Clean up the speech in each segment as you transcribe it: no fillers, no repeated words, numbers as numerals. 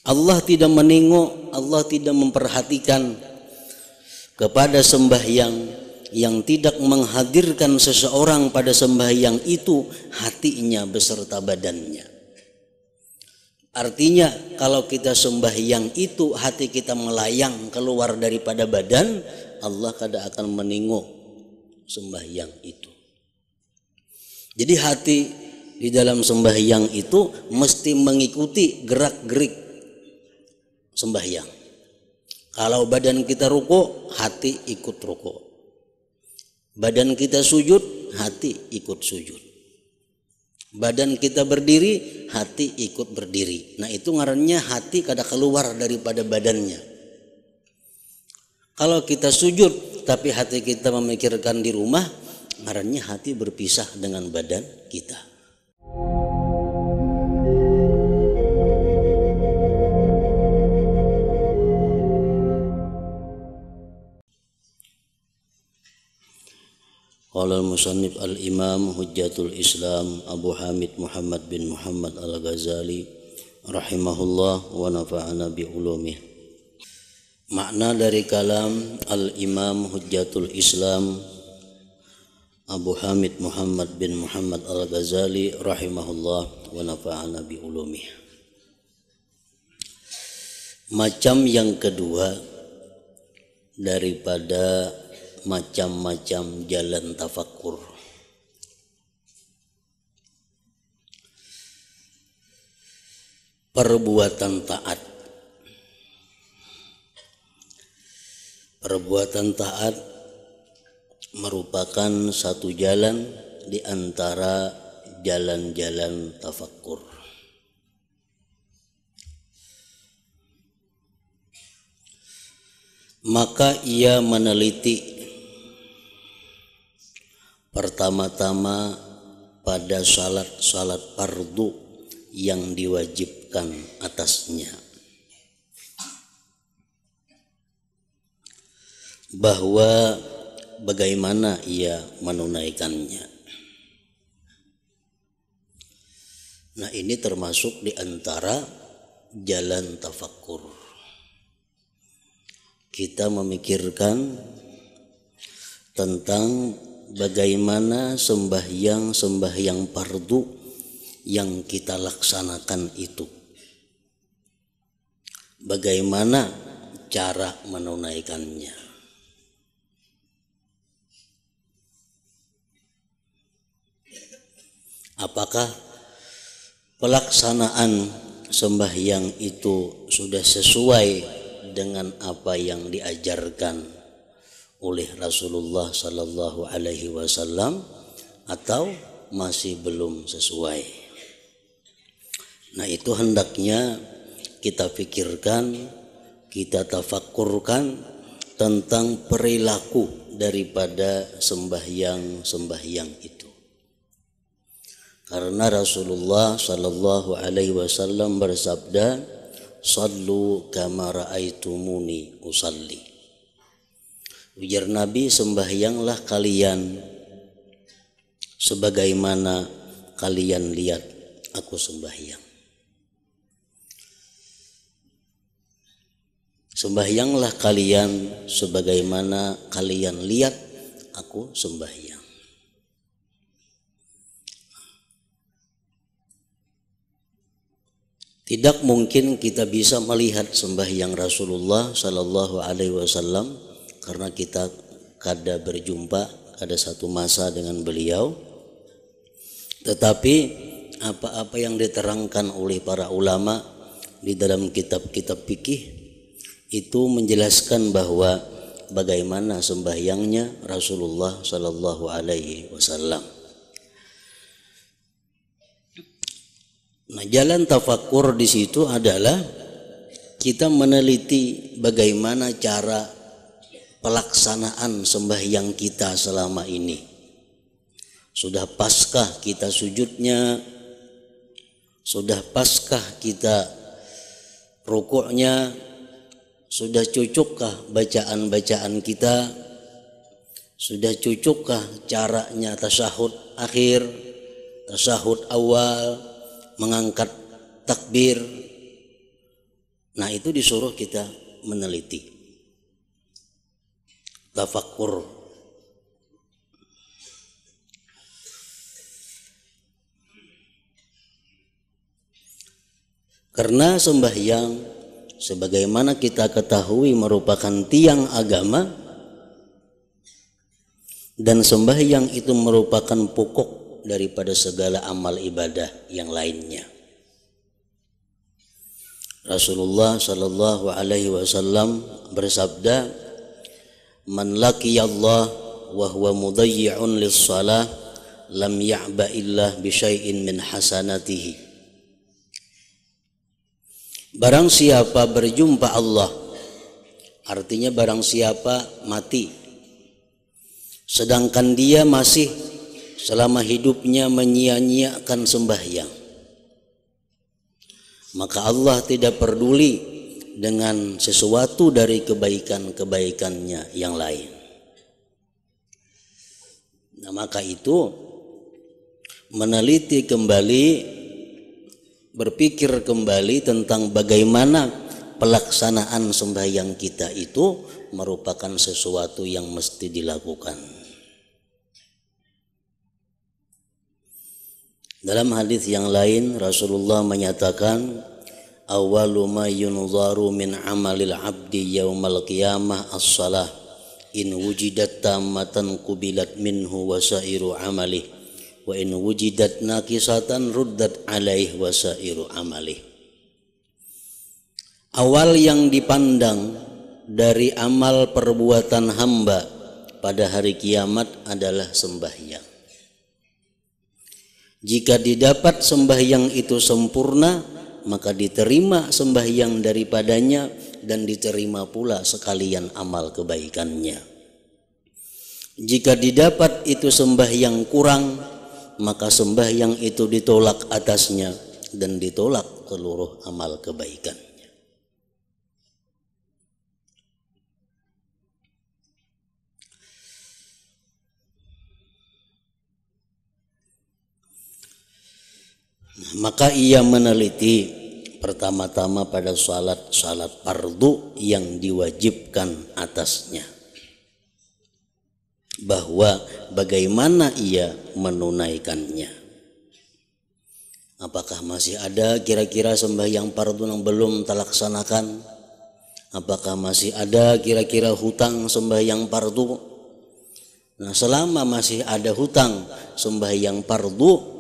Allah tidak menengok, Allah tidak memperhatikan kepada sembahyang yang tidak menghadirkan seseorang pada sembahyang itu hatinya beserta badannya. Artinya kalau kita sembahyang itu hati kita melayang keluar daripada badan, Allah kada akan menengok sembahyang itu. Jadi hati di dalam sembahyang itu mesti mengikuti gerak-gerik sembahyang. Kalau badan kita ruku, hati ikut ruku. Badan kita sujud, hati ikut sujud. Badan kita berdiri, hati ikut berdiri. Nah itu ngarannya hati kada keluar daripada badannya. Kalau kita sujud tapi hati kita memikirkan di rumah, ngarannya hati berpisah dengan badan kita. Qala al-musannif al-imam hujjatul Islam Abu Hamid Muhammad bin Muhammad al-Ghazali rahimahullah wa nafa'ana bi ulumih. Makna dari kalam al-imam hujjatul Islam Abu Hamid Muhammad bin Muhammad al-Ghazali rahimahullah wa nafa'ana bi ulumih. Macam yang kedua daripada macam-macam jalan tafakkur. Perbuatan taat. Perbuatan taat merupakan satu jalan di antara jalan-jalan tafakkur. Maka ia meneliti pertama-tama pada salat fardu yang diwajibkan atasnya, bahwa bagaimana ia menunaikannya. Nah ini termasuk di antara jalan tafakkur. Kita memikirkan tentang bagaimana sembahyang fardu yang kita laksanakan itu. Bagaimana cara menunaikannya. Apakah pelaksanaan sembahyang itu sudah sesuai dengan apa yang diajarkan oleh Rasulullah sallallahu alaihi wasallam atau masih belum sesuai. Nah itu hendaknya kita pikirkan, kita tafakkurkan tentang perilaku daripada sembahyang itu. Karena Rasulullah sallallahu alaihi wasallam bersabda, "Shallu kama ra'aitumuni usalli." Ujar Nabi, sembahyanglah kalian sebagaimana kalian lihat aku sembahyang. Sembahyanglah kalian sebagaimana kalian lihat aku sembahyang. Tidak mungkin kita bisa melihat sembahyang Rasulullah sallallahu alaihi wasallam karena kita kada berjumpa, kada satu masa dengan beliau. Tetapi apa-apa yang diterangkan oleh para ulama di dalam kitab-kitab fikih itu menjelaskan bahwa bagaimana sembahyangnya Rasulullah sallallahu alaihi wasallam. Nah, jalan tafakkur di situ adalah kita meneliti bagaimana cara pelaksanaan sembahyang kita selama ini. Sudah paskah kita sujudnya? Sudah paskah kita rukuknya? Sudah cukukkah bacaan-bacaan kita? Sudah cukukkah caranya tasyahud akhir, tasyahud awal, mengangkat takbir? Nah, itu disuruh kita meneliti, tafakkur. Karena sembahyang sebagaimana kita ketahui merupakan tiang agama, dan sembahyang itu merupakan pokok daripada segala amal ibadah yang lainnya. Rasulullah sallallahu alaihi wasallam bersabda, "Man laqiyallah wa huwa mudayyi'un lis-shalah lam ya'ba illah bi syai'in min hasanatihi." Barang siapa berjumpa Allah, artinya barang siapa mati sedangkan dia masih selama hidupnya menyia-nyiakan sembahyang, maka Allah tidak peduli dengan sesuatu dari kebaikan-kebaikannya yang lain. Nah, maka itu meneliti kembali, berpikir kembali tentang bagaimana pelaksanaan sembahyang kita itu merupakan sesuatu yang mesti dilakukan. Dalam hadis yang lain Rasulullah menyatakan, "Awwalu ma yunzaru min amalil 'abdi yaumal qiyamah as-shalah in wujidat tammatan qubilat minhu wasairu amalih wa in wujidat naqisatan ruddat alaih wasairu amalih." Awal yang dipandang dari amal perbuatan hamba pada hari kiamat adalah sembahyang. Jika didapat sembahyang itu sempurna, maka diterima sembahyang daripadanya dan diterima pula sekalian amal kebaikannya. Jika didapat itu sembahyang kurang, maka sembahyang itu ditolak atasnya dan ditolak seluruh amal kebaikan. Maka ia meneliti pertama-tama pada salat fardu yang diwajibkan atasnya, bahwa bagaimana ia menunaikannya. Apakah masih ada kira-kira sembahyang fardu yang belum terlaksanakan? Apakah masih ada kira-kira hutang sembahyang fardu? Nah, selama masih ada hutang sembahyang fardu,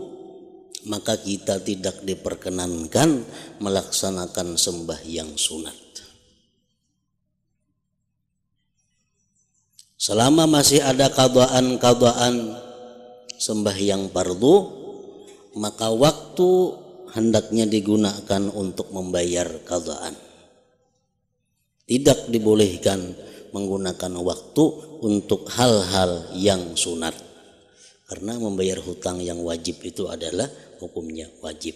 maka kita tidak diperkenankan melaksanakan sembahyang sunat. Selama masih ada qadaan sembahyang fardu, maka waktu hendaknya digunakan untuk membayar qadaan. Tidak dibolehkan menggunakan waktu untuk hal-hal yang sunat, karena membayar hutang yang wajib itu adalah hukumnya wajib.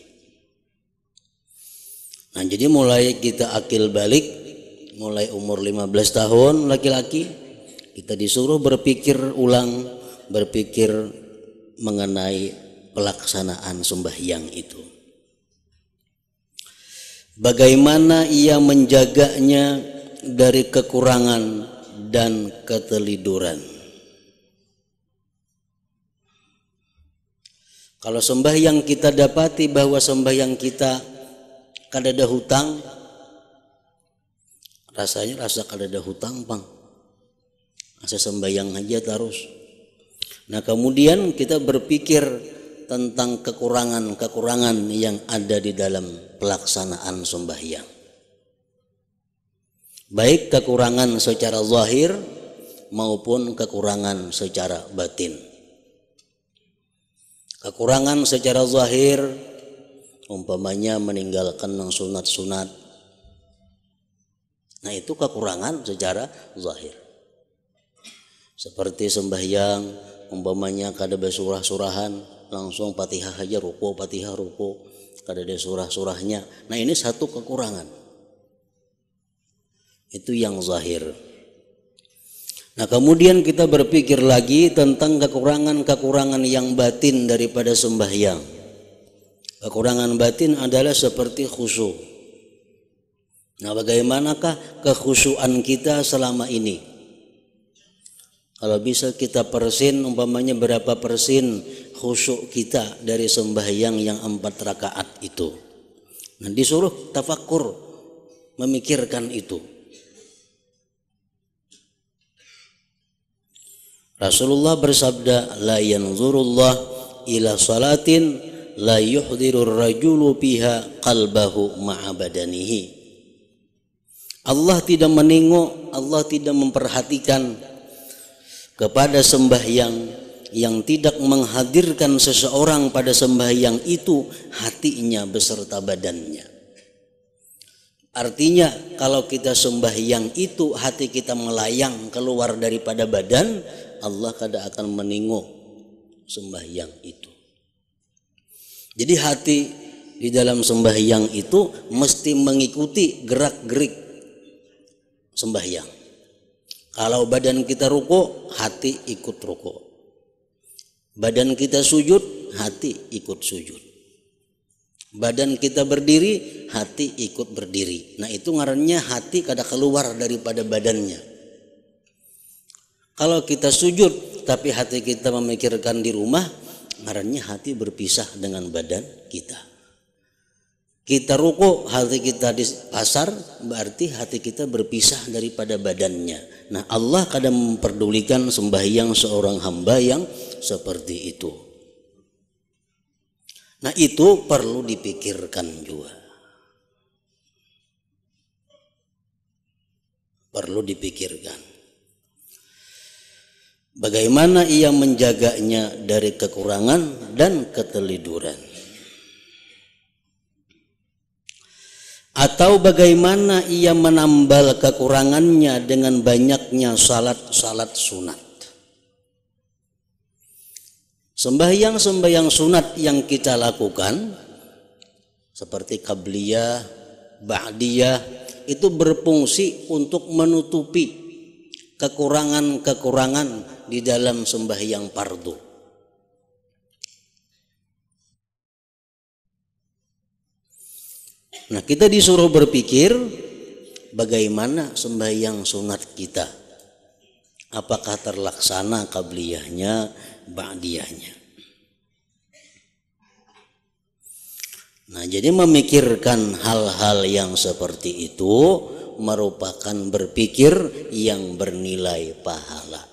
Nah, jadi mulai kita akil balik, mulai umur 15 tahun laki-laki, kita disuruh berpikir ulang, berpikir mengenai pelaksanaan sembahyang itu. Bagaimana ia menjaganya dari kekurangan dan keteliduran. Kalau sembahyang kita dapati bahwa sembahyang kita kadada hutang, rasanya rasa kadada hutang bang, rasa sembahyang aja terus. Nah, kemudian kita berpikir tentang kekurangan-kekurangan yang ada di dalam pelaksanaan sembahyang, baik kekurangan secara zahir maupun kekurangan secara batin. Kekurangan secara zahir umpamanya meninggalkan yang sunat-sunat. Nah, itu kekurangan secara zahir. Seperti sembahyang umpamanya kada besurah-surahan, langsung Fatihah aja ruku, Fatihah ruku, kada ada surah-surahnya. Nah, ini satu kekurangan. Itu yang zahir. Nah, kemudian kita berpikir lagi tentang kekurangan-kekurangan yang batin daripada sembahyang. Kekurangan batin adalah seperti khusyuk. Nah, bagaimanakah kekhusyuan kita selama ini? Kalau bisa kita persin, umpamanya berapa persen khusyuk kita dari sembahyang yang 4 rakaat itu. Nah, disuruh tafakkur, memikirkan itu. Rasulullah bersabda, la yanzurullah ila salatin la yuhdirur rajulu fiha qalbahu ma'a badanihi. Allah tidak menengok, Allah tidak memperhatikan kepada sembahyang yang tidak menghadirkan seseorang pada sembahyang itu hatinya beserta badannya. Artinya kalau kita sembahyang itu hati kita melayang keluar daripada badan, Allah kada akan menengok sembahyang itu. Jadi hati di dalam sembahyang itu mesti mengikuti gerak-gerik sembahyang. Kalau badan kita ruku, hati ikut ruku. Badan kita sujud, hati ikut sujud. Badan kita berdiri, hati ikut berdiri. Nah, itu ngarannya hati kada keluar daripada badannya. Kalau kita sujud tapi hati kita memikirkan di rumah, ngarannya hati berpisah dengan badan kita. Kita ruku, hati kita di pasar, berarti hati kita berpisah daripada badannya. Nah, Allah kadang memperdulikan sembahyang seorang hamba yang seperti itu. Nah, itu perlu dipikirkan juga. Perlu dipikirkan. Bagaimana ia menjaganya dari kekurangan dan keteliduran. Atau bagaimana ia menambal kekurangannya dengan banyaknya salat-salat sunat. Sembahyang-sembahyang sunat yang kita lakukan seperti qabliyah, ba'diyah itu berfungsi untuk menutupi kekurangan-kekurangan di dalam sembahyang fardu. Nah, kita disuruh berpikir bagaimana sembahyang sunat kita. Apakah terlaksana qabliyahnya, ba'diyahnya. Nah, jadi memikirkan hal-hal yang seperti itu merupakan berpikir yang bernilai pahala.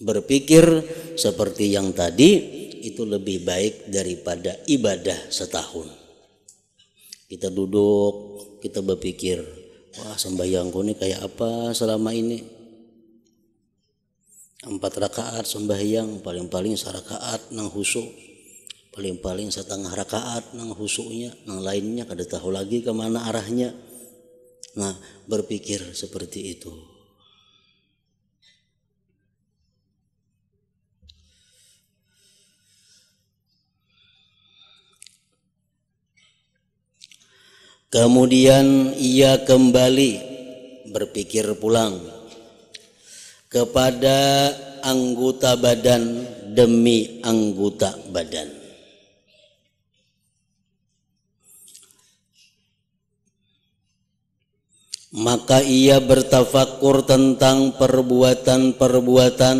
Berpikir seperti yang tadi itu lebih baik daripada ibadah setahun. Kita duduk, kita berpikir, wah sembahyangku ini kayak apa selama ini? 4 rakaat sembahyang, paling-paling sarakaat nang husu, paling-paling setengah rakaat nang husuknya, nang lainnya kada tahu lagi kemana arahnya. Nah, berpikir seperti itu. Kemudian ia kembali berpikir pulang kepada anggota badan demi anggota badan. Maka ia bertafakur tentang perbuatan-perbuatan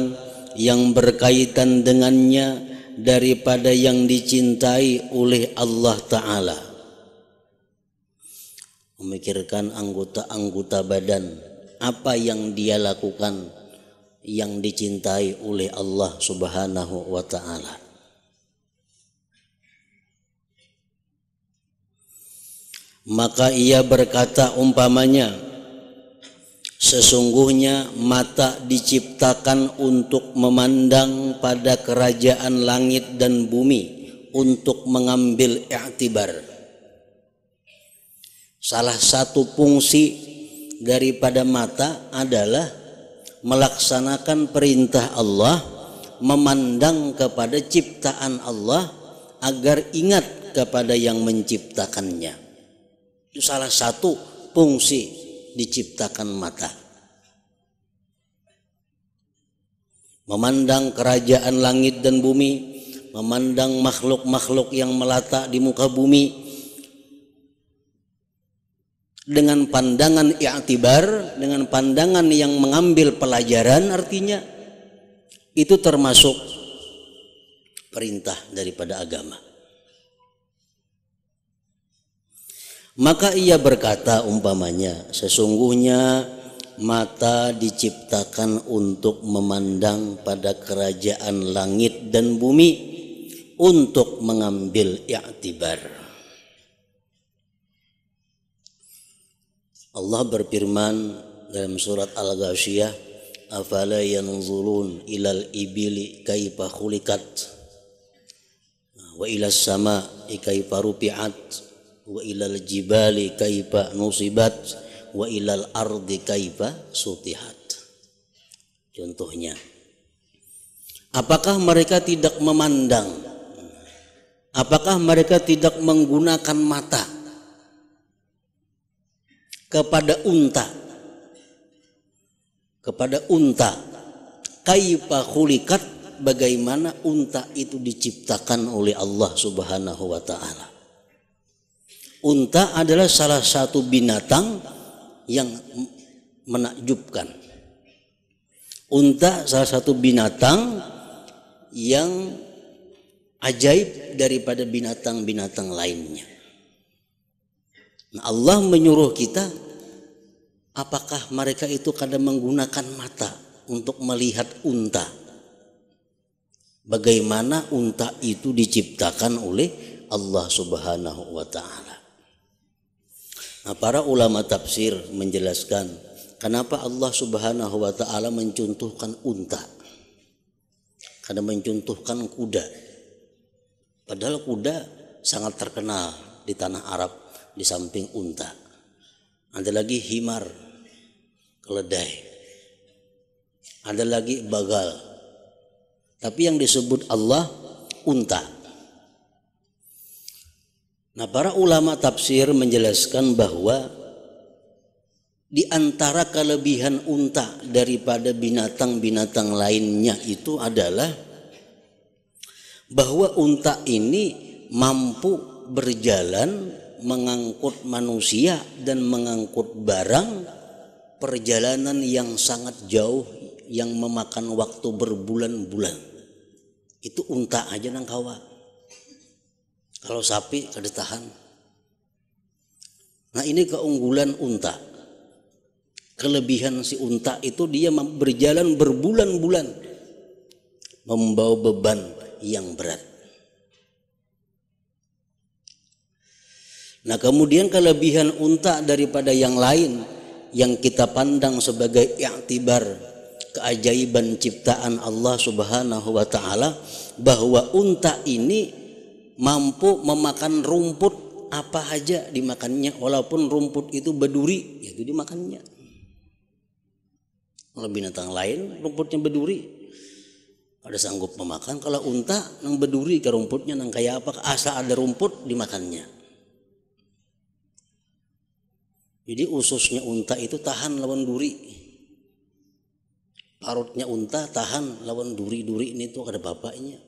yang berkaitan dengannya daripada yang dicintai oleh Allah Ta'ala. Memikirkan anggota-anggota badan, apa yang dia lakukan yang dicintai oleh Allah Subhanahu wa Ta'ala. Maka ia berkata umpamanya, sesungguhnya mata diciptakan untuk memandang pada kerajaan langit dan bumi, untuk mengambil i'tibar. Salah satu fungsi daripada mata adalah melaksanakan perintah Allah, memandang kepada ciptaan Allah agar ingat kepada yang menciptakannya. Itu salah satu fungsi diciptakan mata. Memandang kerajaan langit dan bumi, memandang makhluk-makhluk yang melata di muka bumi, dengan pandangan i'tibar, dengan pandangan yang mengambil pelajaran, artinya itu termasuk perintah daripada agama. Maka ia berkata umpamanya, sesungguhnya mata diciptakan untuk memandang pada kerajaan langit dan bumi, untuk mengambil i'tibar. Allah berfirman dalam surat Al-Ghasyiyah, afala yanzurun ilal ibili kaifa khuliqat wa ilas sama'i kaifa rufi'at wa ilal jibali kaifa nusibat wa ilal ardi kaifa sutihat. Contohnya, apakah mereka tidak memandang, apakah mereka tidak menggunakan mata kepada unta, kaifa khuliqat, bagaimana unta itu diciptakan oleh Allah Subhanahu wa taala. Unta adalah salah satu binatang yang menakjubkan. Unta salah satu binatang yang ajaib daripada binatang-binatang lainnya. Nah, Allah menyuruh kita, apakah mereka itu kadang menggunakan mata untuk melihat unta? Bagaimana unta itu diciptakan oleh Allah Subhanahu wa taala. Nah, para ulama tafsir menjelaskan kenapa Allah Subhanahu wa taala mencontohkan unta, karena mencontohkan kuda. Padahal kuda sangat terkenal di tanah Arab di samping unta. Ada lagi himar, keledai. Ada lagi bagal. Tapi yang disebut Allah unta. Nah, para ulama tafsir menjelaskan bahwa di antara kelebihan unta daripada binatang-binatang lainnya itu adalah bahwa unta ini mampu berjalan mengangkut manusia dan mengangkut barang perjalanan yang sangat jauh yang memakan waktu berbulan-bulan. Itu unta aja nang kawa. Kalau sapi kada tahan. Nah, ini keunggulan unta. Kelebihan si unta itu dia berjalan berbulan-bulan membawa beban yang berat. Nah, kemudian kelebihan unta daripada yang lain yang kita pandang sebagai i'tibar, keajaiban ciptaan Allah Subhanahu wa taala, bahwa unta ini mampu memakan rumput apa aja dimakannya, walaupun rumput itu berduri, itu dimakannya. Kalau binatang lain rumputnya berduri ada sanggup memakan, kalau unta nang berduri ke rumputnya nang kayak apa, asal ada rumput dimakannya. Jadi ususnya unta itu tahan lawan duri, parutnya unta tahan lawan duri-duri ini tuh ada bapaknya.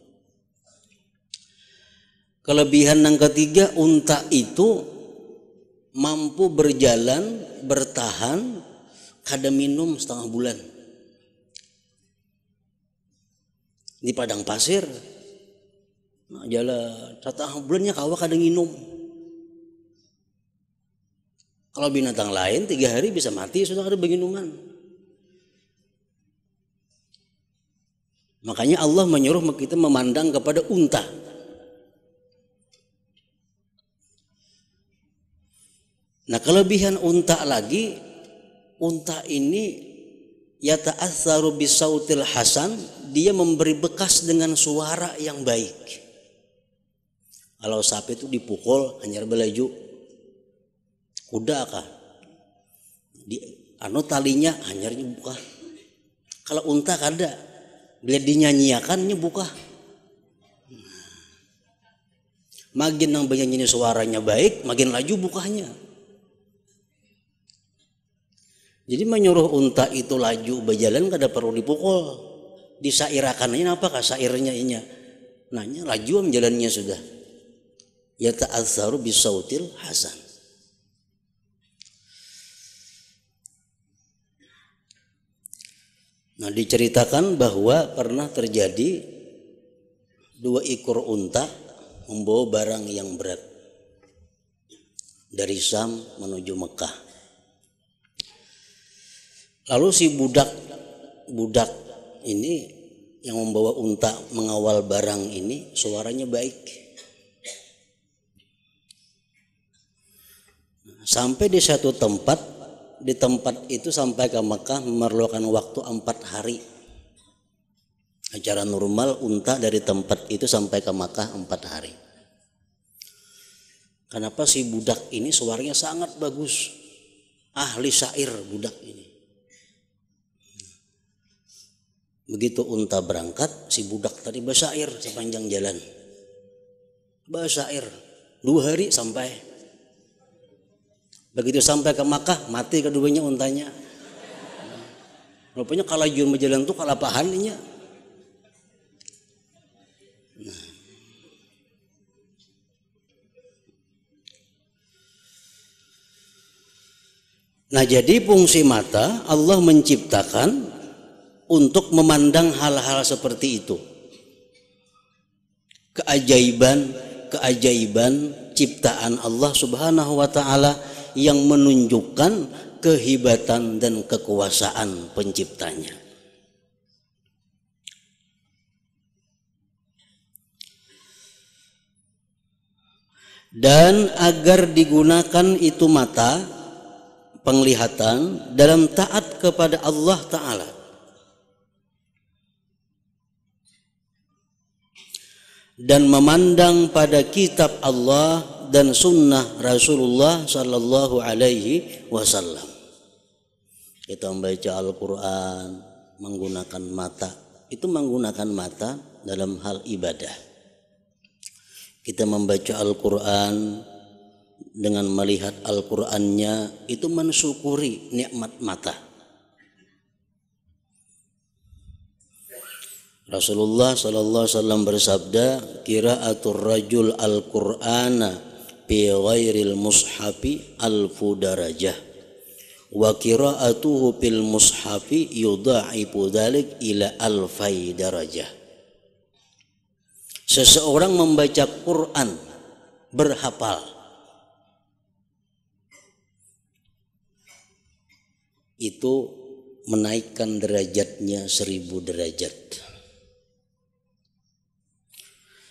Kelebihan yang ketiga, unta itu mampu berjalan, bertahan, kada minum setengah bulan. Di padang pasir, nah jalan setengah bulannya kawa kada minum. Kalau binatang lain 3 hari bisa mati sudah kada berminuman. Makanya Allah menyuruh kita memandang kepada unta. Nah, kelebihan unta lagi, unta ini yata'atsaru bisautil hasan, dia memberi bekas dengan suara yang baik. Kalau sapi itu dipukul hanyar belaju, kuda kah di talinya hanyarnya buka. Kalau unta kada, bila dinyanyiakannya buka. Makin yang bernyanyi suaranya baik, makin laju bukanya. Jadi menyuruh unta itu laju berjalan kada perlu dipukul. Disairakannya apakah sairnya inya? Nanya laju jalannya sudah. Ya ta'azzaru bisautil hasan. Nah, diceritakan bahwa pernah terjadi 2 ekor unta membawa barang yang berat dari Syam menuju Mekah. Lalu si budak ini yang membawa unta mengawal barang ini suaranya baik. Sampai di satu tempat, di tempat itu sampai ke Mekah memerlukan waktu 4 hari. Acara normal unta dari tempat itu sampai ke Mekah 4 hari. Kenapa si budak ini suaranya sangat bagus, ahli syair budak ini. Begitu unta berangkat, si budak tadi bersyair sepanjang jalan. Bersyair 2 hari sampai. Begitu sampai ke Makkah, mati keduanya untanya. Rupanya kalau jun berjalan tuh kalapahan nya. Nah, jadi fungsi mata Allah menciptakan untuk memandang hal-hal seperti itu. Keajaiban ciptaan Allah Subhanahu wa taala yang menunjukkan kehebatan dan kekuasaan penciptanya. Dan agar digunakan itu mata penglihatan dalam taat kepada Allah Ta'ala. Dan memandang pada kitab Allah dan sunnah Rasulullah Sallallahu Alaihi Wasallam. Kita membaca Al-Quran menggunakan mata. Itu menggunakan mata dalam hal ibadah. Kita membaca Al-Quran dengan melihat Al-Qur'annya itu mensyukuri nikmat mata. Rasulullah sallallahu alaihi wasallam bersabda, qiraatul rajul al-Qur'ana bi ghairil mushafi alfu darajah wa qiraatuhu bil mushafi yudha'ifu dzalik ila alfai darajah. Seseorang membaca Quran berhafal itu menaikkan derajatnya 1000 derajat.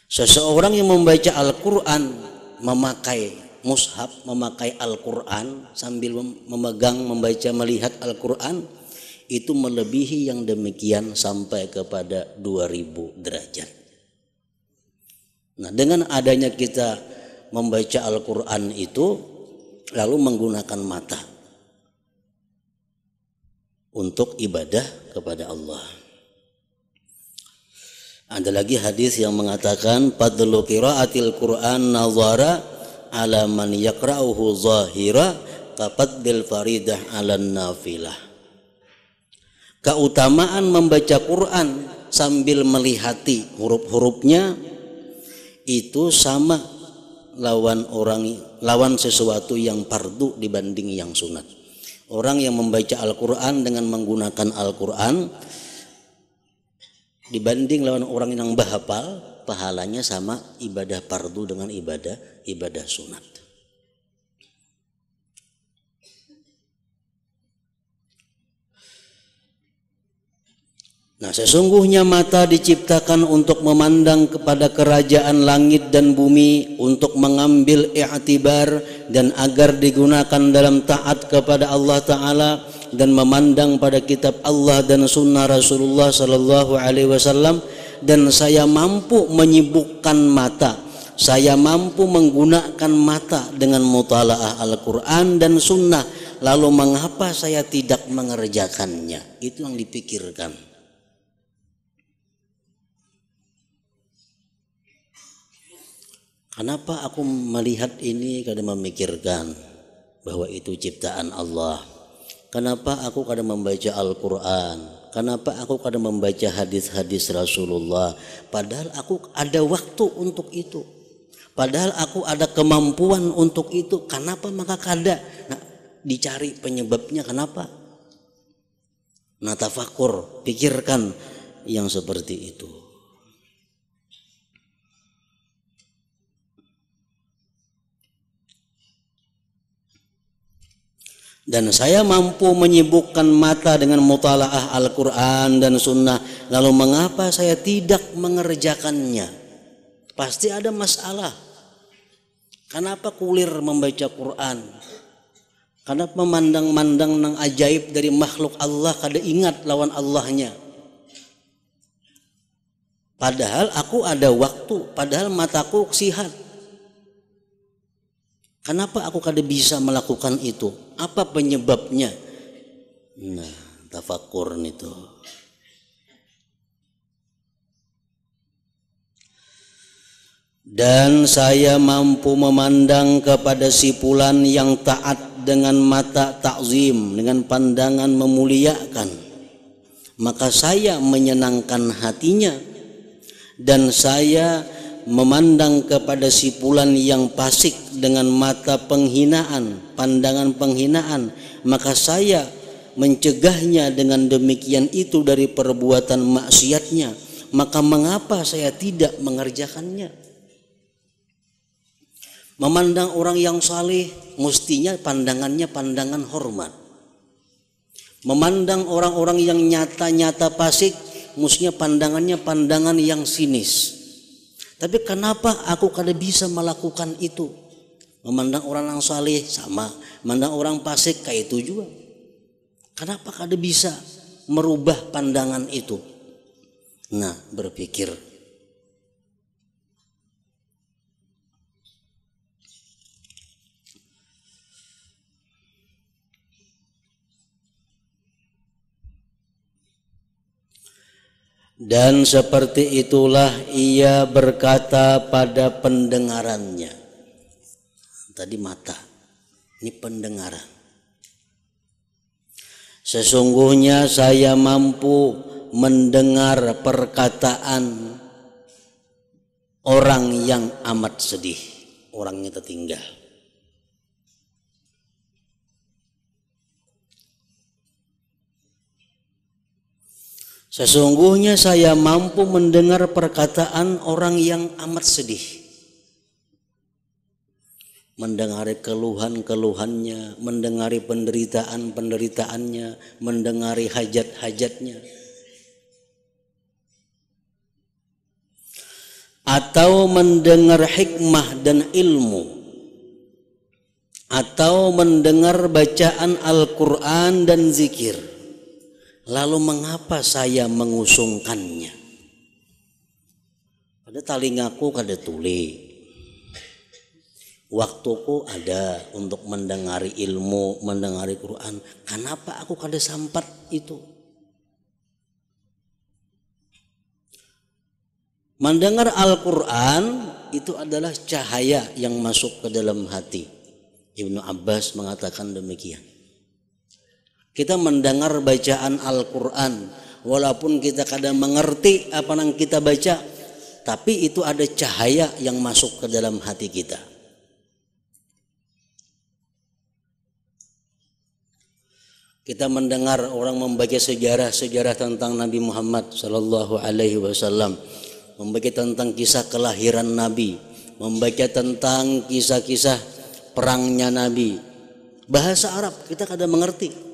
Seseorang yang membaca Al-Quran, memakai mushaf, memakai Al-Quran sambil memegang, membaca, melihat Al-Quran, itu melebihi yang demikian sampai kepada 2000 derajat. Nah, dengan adanya kita membaca Al-Quran itu lalu menggunakan mata untuk ibadah kepada Allah. Ada lagi hadis yang mengatakan fadlu qiraatil Qur'an nazara ala man yaqra'uhu zahira kafadlil faridah 'alan nafilah. Keutamaan membaca Quran sambil melihati huruf-hurufnya itu sama lawan sesuatu yang fardu dibanding yang sunat. Orang yang membaca Al-Quran dengan menggunakan Al-Quran dibanding lawan orang yang bahapal, pahalanya sama ibadah fardu dengan ibadah sunat. Nah, sesungguhnya mata diciptakan untuk memandang kepada kerajaan langit dan bumi, untuk mengambil i'tibar dan agar digunakan dalam taat kepada Allah Ta'ala dan memandang pada kitab Allah dan sunnah Rasulullah Sallallahu Alaihi Wasallam. Dan saya mampu menyibukkan mata, saya mampu menggunakan mata dengan mutalaah Al-Quran dan sunnah. Lalu mengapa saya tidak mengerjakannya? Itu yang dipikirkan. Kenapa aku melihat ini kadang memikirkan bahwa itu ciptaan Allah? Kenapa aku kadang membaca Al-Quran? Kenapa aku kadang membaca hadis-hadis Rasulullah? Padahal aku ada waktu untuk itu. Padahal aku ada kemampuan untuk itu. Kenapa maka kada? Nah, dicari penyebabnya kenapa? Nah, tafakur, pikirkan yang seperti itu. Dan saya mampu menyibukkan mata dengan mutalaah Al-Quran dan Sunnah. Lalu mengapa saya tidak mengerjakannya? Pasti ada masalah. Kenapa kulir membaca Quran? Kenapa memandang-mandang nang ajaib dari makhluk Allah kada ingat lawan Allahnya? Padahal aku ada waktu, padahal mataku sihat. Kenapa aku kada bisa melakukan itu? Apa penyebabnya? Nah, tafakur itu. Dan saya mampu memandang kepada si fulan yang taat dengan mata takzim, dengan pandangan memuliakan. Maka saya menyenangkan hatinya. Dan saya memandang kepada si fulan yang fasik dengan mata penghinaan, pandangan penghinaan, maka saya mencegahnya dengan demikian itu dari perbuatan maksiatnya. Maka mengapa saya tidak mengerjakannya? Memandang orang yang saleh mestinya pandangannya pandangan hormat. Memandang orang-orang yang nyata-nyata fasik mestinya pandangannya pandangan yang sinis. Tapi kenapa aku kada bisa melakukan itu? Memandang orang yang saleh sama, memandang orang fasik kayak itu juga. Kenapa kada bisa merubah pandangan itu? Nah, berpikir. Dan seperti itulah ia berkata pada pendengarannya. Tadi mata, ini pendengaran. Sesungguhnya saya mampu mendengar perkataan orang yang amat sedih, orangnya tertinggal. Sesungguhnya saya mampu mendengar perkataan orang yang amat sedih. Mendengari keluhan-keluhannya, mendengari penderitaan-penderitaannya, mendengari hajat-hajatnya. Atau mendengar hikmah dan ilmu. Atau mendengar bacaan Al-Quran dan zikir. Lalu mengapa saya mengusungkannya? Pada telingaku kada tuli. Waktuku ada untuk mendengari ilmu, mendengari Quran. Kenapa aku kada sampat itu? Mendengar Al-Quran itu adalah cahaya yang masuk ke dalam hati. Ibnu Abbas mengatakan demikian. Kita mendengar bacaan Al-Quran, walaupun kita kadang mengerti apa yang kita baca, tapi itu ada cahaya yang masuk ke dalam hati kita. Kita mendengar orang membaca sejarah-sejarah tentang Nabi Muhammad Sallallahu Alaihi Wasallam, membaca tentang kisah kelahiran Nabi, membaca tentang kisah-kisah perangnya Nabi. Bahasa Arab kita kadang mengerti.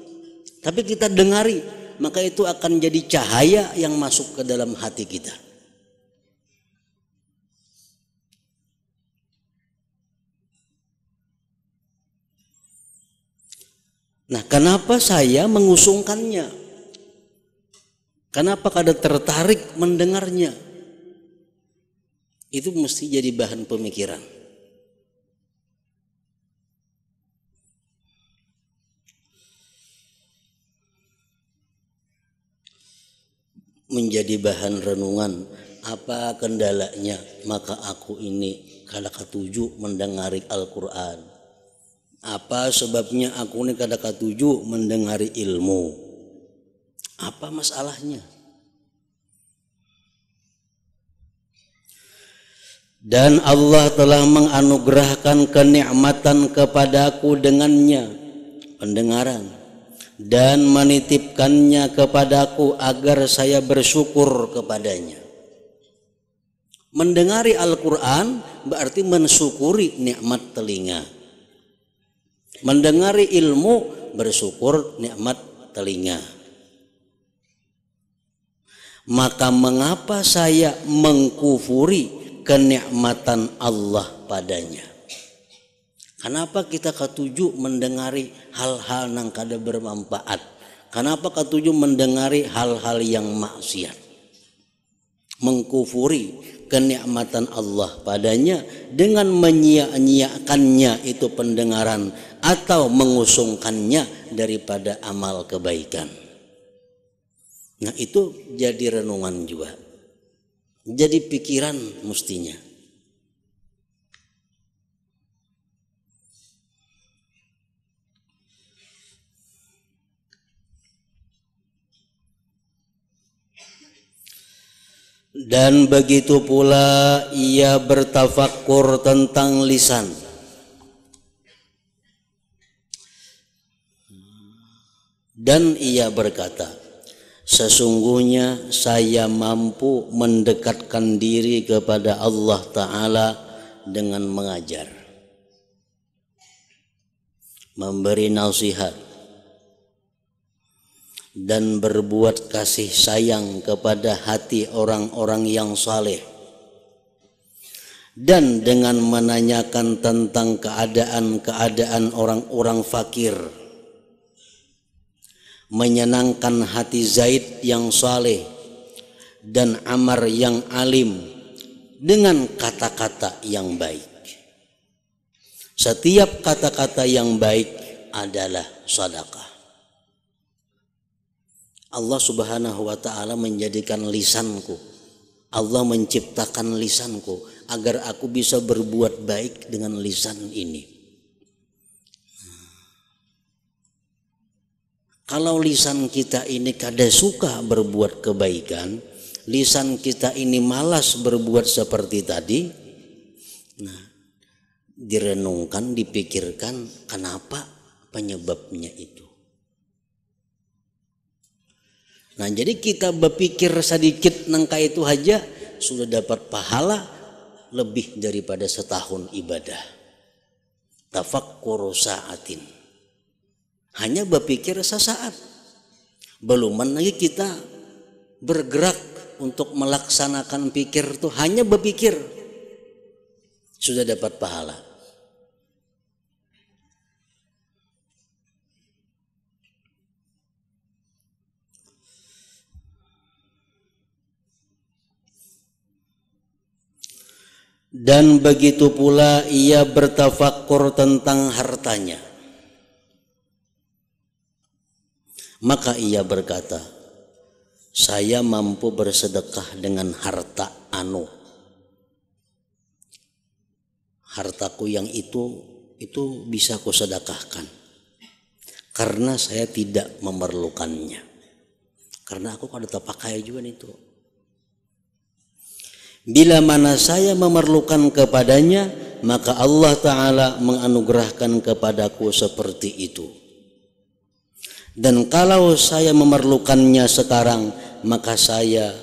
Tapi kita dengari, maka itu akan jadi cahaya yang masuk ke dalam hati kita. Nah, kenapa saya mengusungkannya? Kenapa kada tertarik mendengarnya? Itu mesti jadi bahan pemikiran. Menjadi bahan renungan, apa kendalanya maka aku ini kada katuju mendengari Al-Quran? Apa sebabnya aku ini kada katuju mendengari ilmu? Apa masalahnya? Dan Allah telah menganugerahkan kenikmatan kepadaku dengannya, pendengaran. dan menitipkannya kepadaku agar saya bersyukur kepadanya. Mendengari Al-Quran berarti mensyukuri nikmat telinga. Mendengari ilmu bersyukur nikmat telinga. Maka mengapa saya mengkufuri kenikmatan Allah padanya? Kenapa kita ketujuh mendengari hal-hal yang kada bermanfaat? Kenapa ketujuh mendengari hal-hal yang maksiat? Mengkufuri kenikmatan Allah padanya dengan menyia-nyiakannya itu pendengaran atau mengusungkannya daripada amal kebaikan. Nah, itu jadi renungan juga. Jadi pikiran mestinya. Dan begitu pula ia bertafakkur tentang lisan. Dan ia berkata, sesungguhnya saya mampu mendekatkan diri kepada Allah Ta'ala dengan mengajar, memberi nasihat, dan berbuat kasih sayang kepada hati orang-orang yang saleh, dan dengan menanyakan tentang keadaan orang-orang fakir, menyenangkan hati Zaid yang saleh dan Amar yang alim dengan kata-kata yang baik. Setiap kata-kata yang baik adalah sedekah. Allah Subhanahu wa Ta'ala menjadikan lisanku, Allah menciptakan lisanku agar aku bisa berbuat baik dengan lisan ini. Kalau lisan kita ini kada suka berbuat kebaikan, lisan kita ini malas berbuat seperti tadi, nah, direnungkan, dipikirkan kenapa penyebabnya itu. Nah, jadi kita berpikir sedikit nangka itu aja sudah dapat pahala lebih daripada setahun ibadah. Tafakkuru sa'atin. Hanya berpikir sesaat. Belum lagi kita bergerak untuk melaksanakan pikir itu, hanya berpikir sudah dapat pahala. Dan begitu pula ia bertafakkur tentang hartanya. Maka ia berkata, saya mampu bersedekah dengan harta anu. Hartaku yang itu bisa kusedekahkan. Karena saya tidak memerlukannya. Karena aku kada terpakai juga itu. Bila mana saya memerlukan kepadanya, maka Allah Ta'ala menganugerahkan kepadaku seperti itu. Dan kalau saya memerlukannya sekarang, maka saya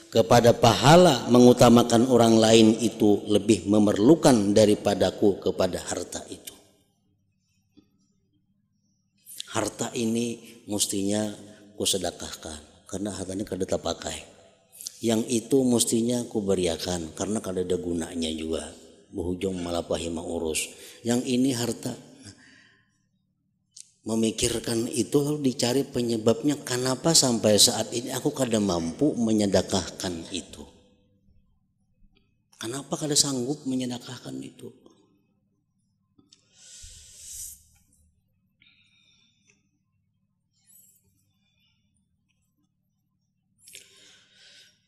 kepada pahala mengutamakan orang lain itu lebih memerlukan daripadaku kepada harta itu. Harta ini mestinya kusedekahkan karena hartanya kada terpakai. Yang itu mestinya ku beriakan karena kada ada gunanya juga. Berujung malah pahima urus. Yang ini harta. Memikirkan itu lalu dicari penyebabnya. Kenapa sampai saat ini aku kada mampu menyedekahkan itu? Kenapa kada sanggup menyedekahkan itu?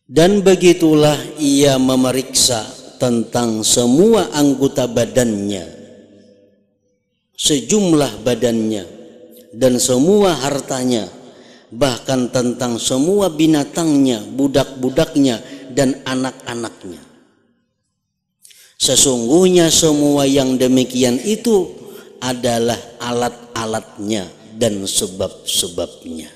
Dan begitulah ia memeriksa tentang semua anggota badannya, sejumlah badannya, dan semua hartanya, bahkan tentang semua binatangnya, budak-budaknya, dan anak-anaknya. Sesungguhnya semua yang demikian itu adalah alat-alatnya, dan sebab-sebabnya.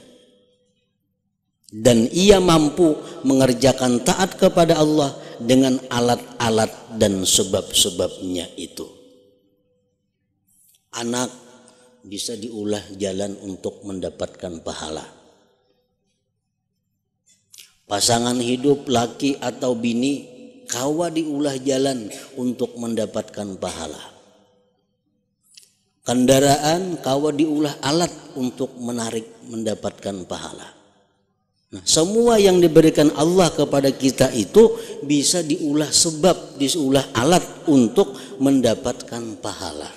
Dan ia mampu mengerjakan taat kepada Allah dengan alat-alat dan sebab-sebabnya itu. Anak bisa diulah jalan untuk mendapatkan pahala. Pasangan hidup laki atau bini kawa diulah jalan untuk mendapatkan pahala. Kendaraan kawa diulah alat untuk menarik mendapatkan pahala. Nah, semua yang diberikan Allah kepada kita itu bisa diulah sebab, diulah alat untuk mendapatkan pahala.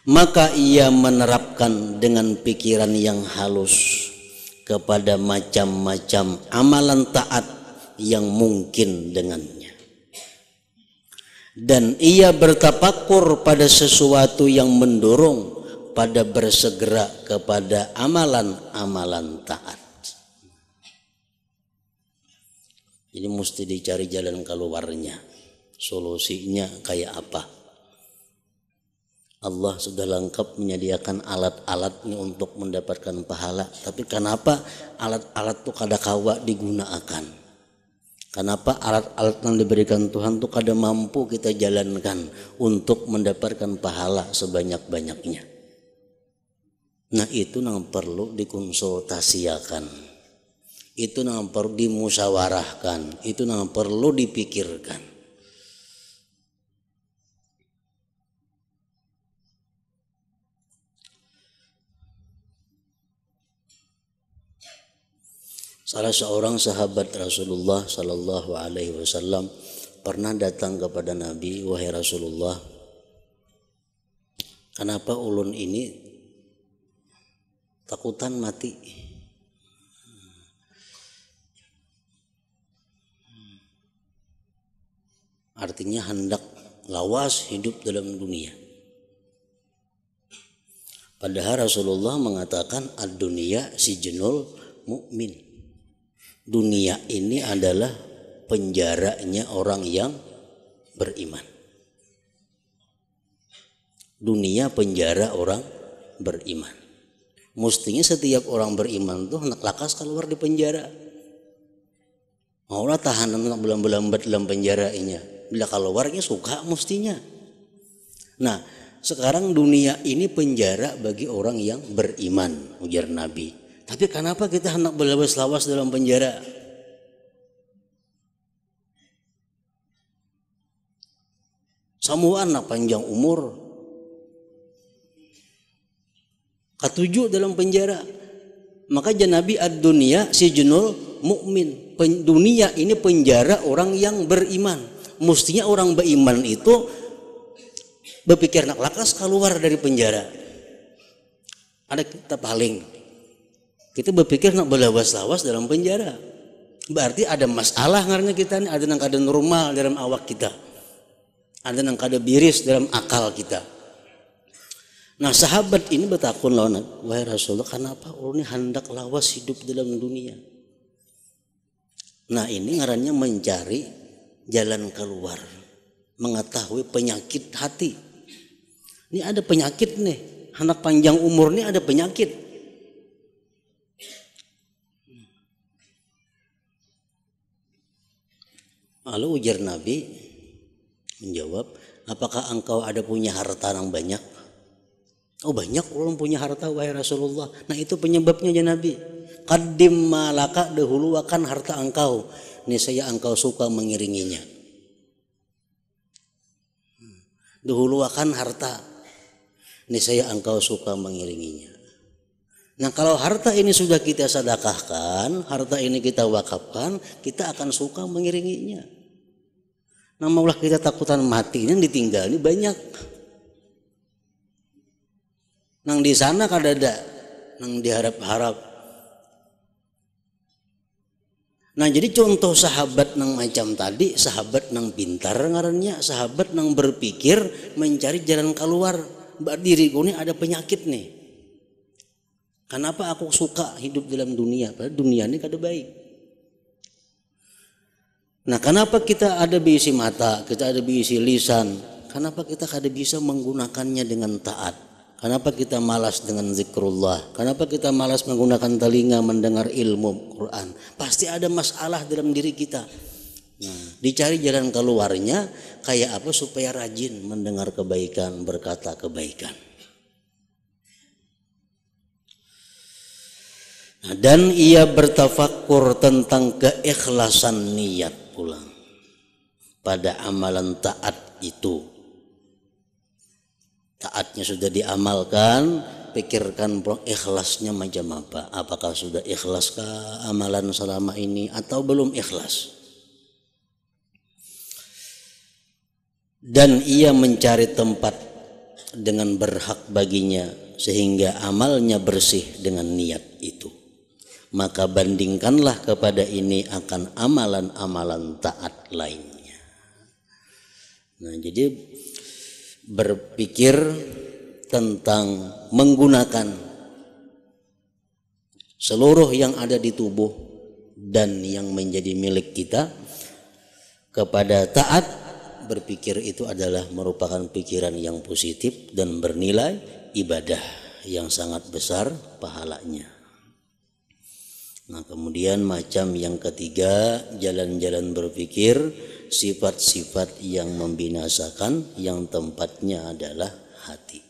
Maka ia menerapkan dengan pikiran yang halus kepada macam-macam amalan taat yang mungkin dengannya. Dan ia bertafakur pada sesuatu yang mendorong pada bersegera kepada amalan-amalan taat. Jadi mesti dicari jalan keluarnya. Solusinya kayak apa? Allah sudah lengkap menyediakan alat-alatnya untuk mendapatkan pahala. Tapi kenapa alat-alat itu kada kawa digunakan? Kenapa alat-alat yang diberikan Tuhan itu kada mampu kita jalankan untuk mendapatkan pahala sebanyak-banyaknya? Nah, itu yang perlu dikonsultasikan, itu yang perlu dimusyawarahkan, itu yang perlu dipikirkan. Salah seorang sahabat Rasulullah Sallallahu Alaihi Wasallam pernah datang kepada Nabi, wahai Rasulullah, kenapa ulun ini takutan mati? Artinya hendak lawas hidup dalam dunia. Padahal Rasulullah mengatakan ad-dunya sijnul mukmin. Dunia ini adalah penjaranya orang yang beriman. Dunia penjara orang beriman. Mestinya setiap orang beriman tuh hendak lakas keluar di penjara. Maulah tahanan hendak belambat dalam penjaranya. Bila keluarnya suka mestinya. Nah, sekarang dunia ini penjara bagi orang yang beriman, ujar Nabi. Tapi kenapa kita hendak berlawas-lawas dalam penjara? Semua anak panjang umur, ketujuh dalam penjara. Maka Nabi ad-dunya sijnul mukmin. Dunia ini penjara orang yang beriman. Mestinya orang beriman itu berpikir nak lakas keluar dari penjara. Ada kita paling. Kita berpikir nak berlawas-lawas dalam penjara. Berarti ada masalah ngarannya kita nih, ada yang kada normal dalam awak kita. Ada yang kada biris dalam akal kita. Nah, sahabat ini bertakun lawan, wahai Rasulullah, kenapa orang ini hendak lawas hidup dalam dunia? Nah, ini ngarannya mencari jalan keluar, mengetahui penyakit hati. Ini ada penyakit nih, anak panjang umur ini ada penyakit. Lalu ujar Nabi menjawab, apakah engkau ada punya harta yang banyak? Oh, banyak orang punya harta wahai Rasulullah. Nah, itu penyebabnya ya Nabi. Qaddim malaka, dahulukan harta engkau, niscaya engkau suka mengiringinya. Dahulukan harta, niscaya engkau suka mengiringinya. Nah, kalau harta ini sudah kita sedekahkan, harta ini kita wakafkan, kita akan suka mengiringinya. Nah, maulah kita takutan mati yang ditinggal ini banyak. Nang di sana kadada, nang diharap-harap. Nah, jadi contoh sahabat nang macam tadi, sahabat nang pintar ngarannya, sahabat nang berpikir mencari jalan keluar. Mbak diriku ini ada penyakit nih. Kenapa aku suka hidup dalam dunia? Padahal dunia ini kada baik. Nah, kenapa kita ada bisi mata, kita ada bisi lisan? kenapa kita kada bisa menggunakannya dengan taat? Kenapa kita malas dengan zikrullah? Kenapa kita malas menggunakan telinga mendengar ilmu Quran? Pasti ada masalah dalam diri kita. Nah, dicari jalan keluarnya kayak apa supaya rajin mendengar kebaikan, berkata kebaikan. Nah, dan ia bertafakur tentang keikhlasan niat pula pada amalan taat itu. Taatnya sudah diamalkan, pikirkan ikhlasnya macam apa. Apakah sudah ikhlaskah amalan selama ini atau belum ikhlas? Dan ia mencari tempat dengan berhak baginya sehingga amalnya bersih dengan niat itu. Maka bandingkanlah kepada ini akan amalan-amalan taat lainnya. Nah, jadi berpikir tentang menggunakan seluruh yang ada di tubuh dan yang menjadi milik kita kepada taat, berpikir itu adalah merupakan pikiran yang positif dan bernilai ibadah yang sangat besar pahalanya. Nah, kemudian macam yang ketiga, jalan-jalan berpikir sifat-sifat yang membinasakan yang tempatnya adalah hati.